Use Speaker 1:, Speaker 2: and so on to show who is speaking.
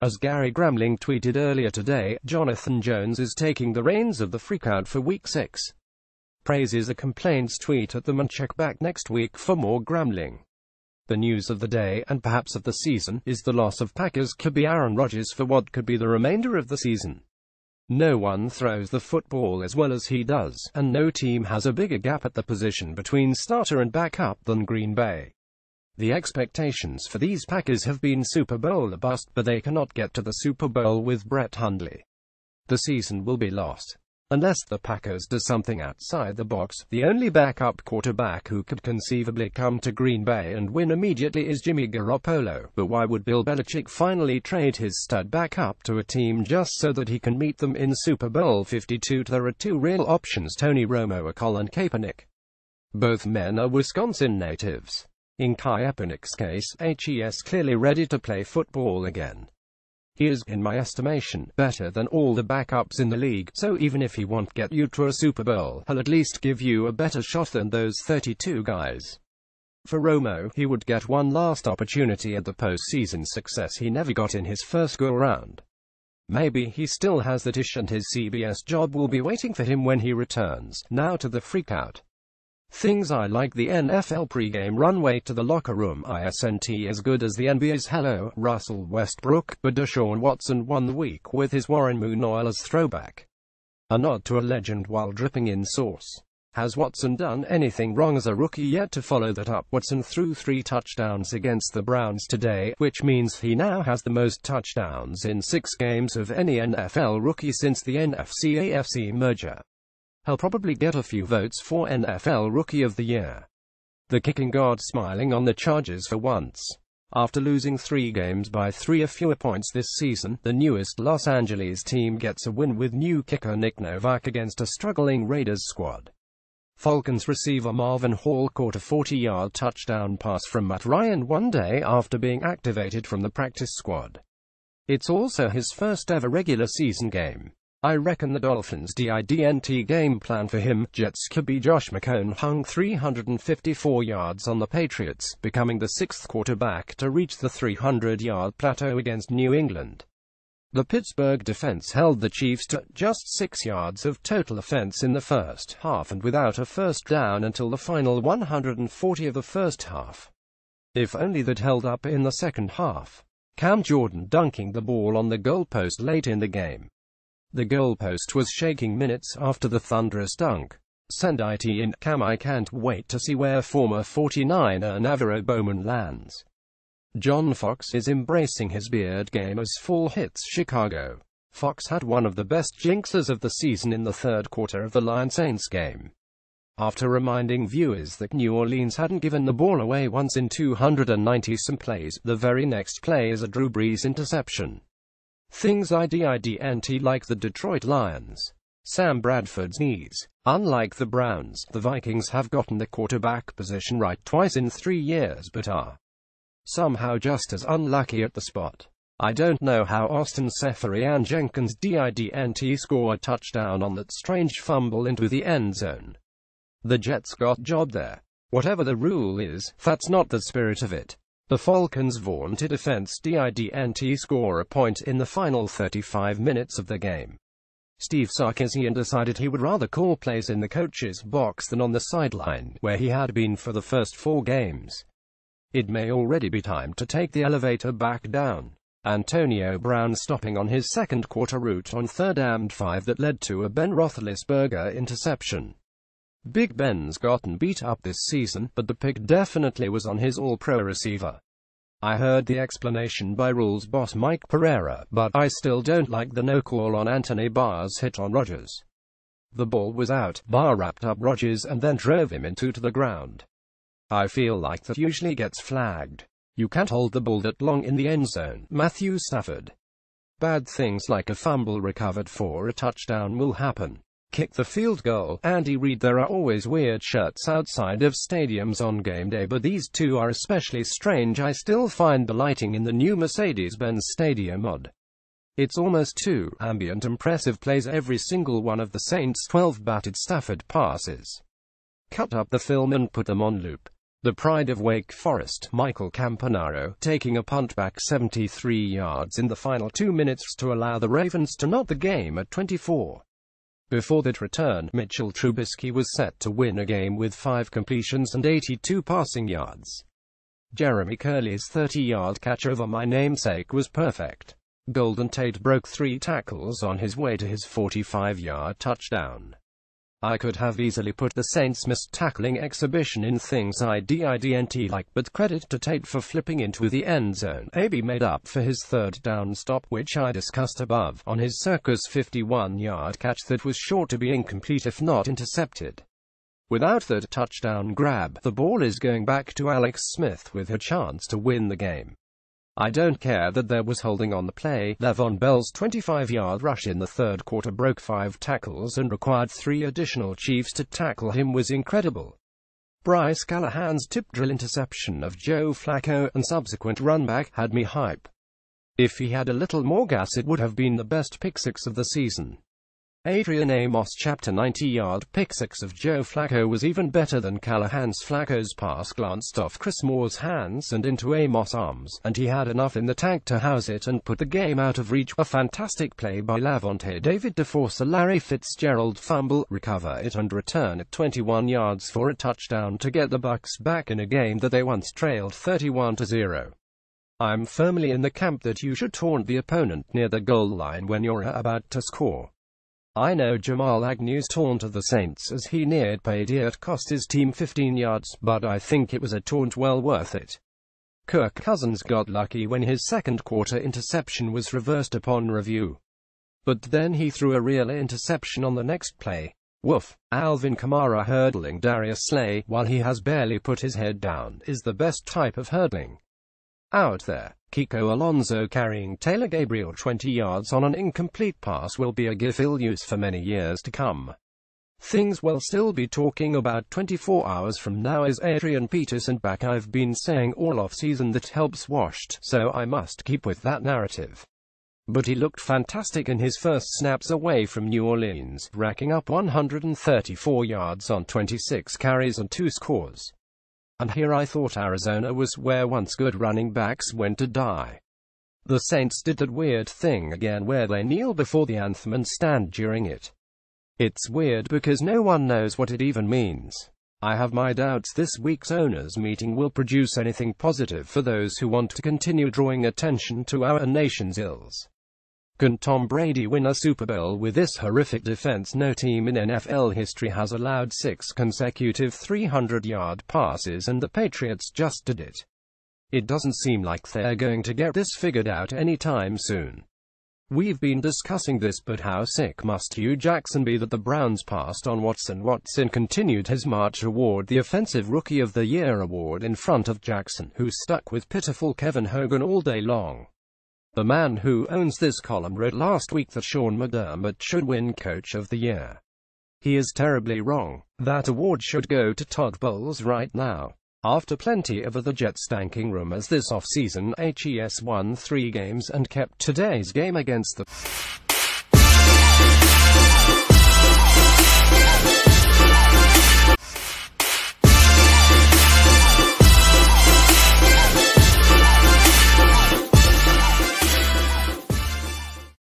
Speaker 1: As Gary Gramling tweeted earlier today, Jonathan Jones is taking the reins of the FreakOut for Week 6. Praises a complaints tweet at them and check back next week for more Gramling. The news of the day, and perhaps of the season, is the loss of Packers QB Aaron Rodgers for what could be the remainder of the season. No one throws the football as well as he does, and no team has a bigger gap at the position between starter and backup than Green Bay. The expectations for these Packers have been Super Bowl or bust, but they cannot get to the Super Bowl with Brett Hundley. The season will be lost. Unless the Packers do something outside the box, the only backup quarterback who could conceivably come to Green Bay and win immediately is Jimmy Garoppolo. But why would Bill Belichick finally trade his stud backup to a team just so that he can meet them in Super Bowl 52? There are two real options: Tony Romo or Colin Kaepernick. Both men are Wisconsin natives. In Kaepernick's case, he is clearly ready to play football again. He is, in my estimation, better than all the backups in the league, so even if he won't get you to a Super Bowl, he'll at least give you a better shot than those 32 guys. For Romo, he would get one last opportunity at the postseason success he never got in his first go-around. Maybe he still has that itch and his CBS job will be waiting for him when he returns. Now to the freakout. Things I like: the NFL pregame runway to the locker room isn't as good as the NBA's Hello, Russell Westbrook, but Deshaun Watson won the week with his Warren Moon oil as throwback. A nod to a legend while dripping in sauce. Has Watson done anything wrong as a rookie yet? To follow that up, Watson threw 3 touchdowns against the Browns today, which means he now has the most touchdowns in 6 games of any NFL rookie since the NFC-AFC merger. He'll probably get a few votes for NFL Rookie of the Year. The kicking god smiling on the Chargers for once. After losing 3 games by 3 or fewer points this season, the newest Los Angeles team gets a win with new kicker Nick Novak against a struggling Raiders squad. Falcons receiver Marvin Hall caught a 40-yard touchdown pass from Matt Ryan one day after being activated from the practice squad. It's also his first ever regular season game. I reckon the Dolphins' didn't game plan for him. Jets QB Josh McCown hung 354 yards on the Patriots, becoming the 6th quarterback to reach the 300-yard plateau against New England. The Pittsburgh defense held the Chiefs to just 6 yards of total offense in the first half and without a first down until the final 140 of the first half. If only that held up in the second half. Cam Jordan dunking the ball on the goalpost late in the game. The goalpost was shaking minutes after the thunderous dunk. Send it in, Cam. I can't wait to see where former 49er Navarro Bowman lands. John Fox is embracing his beard game as fall hits Chicago. Fox had one of the best jinxes of the season in the third quarter of the Lions-Saints game. After reminding viewers that New Orleans hadn't given the ball away once in 290-some plays, the very next play is a Drew Brees interception. Things I didn't like: the Detroit Lions. Sam Bradford's knees. Unlike the Browns, the Vikings have gotten the quarterback position right twice in 3 years but are somehow just as unlucky at the spot. I don't know how Austin Seferian-Jenkins didn't score a touchdown on that strange fumble into the end zone. The Jets got job there. Whatever the rule is, that's not the spirit of it. The Falcons' vaunted offense didn't score a point in the final 35 minutes of the game. Steve Sarkisian decided he would rather call plays in the coach's box than on the sideline, where he had been for the first 4 games. It may already be time to take the elevator back down. Antonio Brown stopping on his second quarter route on 3rd and 5 that led to a Ben Roethlisberger interception. Big Ben's gotten beat up this season, but the pick definitely was on his all-pro receiver. I heard the explanation by rules boss Mike Pereira, but I still don't like the no call on Anthony Barr's hit on Rodgers. The ball was out, Barr wrapped up Rodgers and then drove him into the ground. I feel like that usually gets flagged. You can't hold the ball that long in the end zone. Matthew Stafford. Bad things like a fumble recovered for a touchdown will happen. Kick the field goal. Andy Reid. There are always weird shirts outside of stadiums on game day, but these two are especially strange. I still find the lighting in the new Mercedes-Benz Stadium odd. It's almost too ambient. Impressive plays every single one of the Saints' 12 batted Stafford passes. Cut up the film and put them on loop. The pride of Wake Forest, Michael Campanaro, taking a punt back 73 yards in the final 2 minutes to allow the Ravens to knot the game at 24. Before that return, Mitchell Trubisky was set to win a game with 5 completions and 82 passing yards. Jeremy Curley's 30-yard catch over my namesake was perfect. Golden Tate broke 3 tackles on his way to his 45-yard touchdown. I could have easily put the Saints' missed tackling exhibition in things I didn't like, but credit to Tate for flipping into the end zone. AB made up for his third down stop, which I discussed above, on his circus 51-yard catch that was sure to be incomplete if not intercepted. Without that touchdown grab, the ball is going back to Alex Smith with a chance to win the game. I don't care that there was holding on the play. Le'Veon Bell's 25-yard rush in the third quarter broke 5 tackles and required 3 additional Chiefs to tackle him was incredible. Bryce Callahan's tip drill interception of Joe Flacco and subsequent runback had me hype. If he had a little more gas, it would have been the best pick six of the season. Adrian Amos' chapter 90-yard pick six of Joe Flacco was even better than Callahan's. Flacco's pass glanced off Chris Moore's hands and into Amos' arms, and he had enough in the tank to house it and put the game out of reach. A fantastic play by Lavonte David to force a Larry Fitzgerald fumble, recover it and return it 21 yards for a touchdown to get the Bucs back in a game that they once trailed 31-0. I'm firmly in the camp that you should taunt the opponent near the goal line when you're about to score. I know Jamal Agnew's taunt of the Saints as he neared pay dirt cost his team 15 yards, but I think it was a taunt well worth it. Kirk Cousins got lucky when his second quarter interception was reversed upon review. But then he threw a real interception on the next play. Woof. Alvin Kamara hurdling Darius Slay while he has barely put his head down is the best type of hurdling out there. Kiko Alonso carrying Taylor Gabriel 20 yards on an incomplete pass will be a gif he'll use for many years to come. Things we'll still be talking about 24 hours from now is Adrian Peterson back. I've been saying all off-season that helps washed, so I must keep with that narrative. But he looked fantastic in his first snaps away from New Orleans, racking up 134 yards on 26 carries and 2 scores. And here I thought Arizona was where once good running backs went to die. The Saints did that weird thing again where they kneel before the anthem and stand during it. It's weird because no one knows what it even means. I have my doubts this week's owners' meeting will produce anything positive for those who want to continue drawing attention to our nation's ills. Can Tom Brady win a Super Bowl with this horrific defense? No team in NFL history has allowed 6 consecutive 300-yard passes, and the Patriots just did it. It doesn't seem like they're going to get this figured out anytime soon. We've been discussing this, but how sick must Hugh Jackson be that the Browns passed on Watson? Watson continued his march toward the Offensive Rookie of the Year award in front of Jackson, who stuck with pitiful Kevin Hogan all day long. The man who owns this column wrote last week that Sean McDermott should win Coach of the Year. He is terribly wrong. That award should go to Todd Bowles right now. After plenty of other jet-stanking rumors this offseason, HES won 3 games and kept today's game against the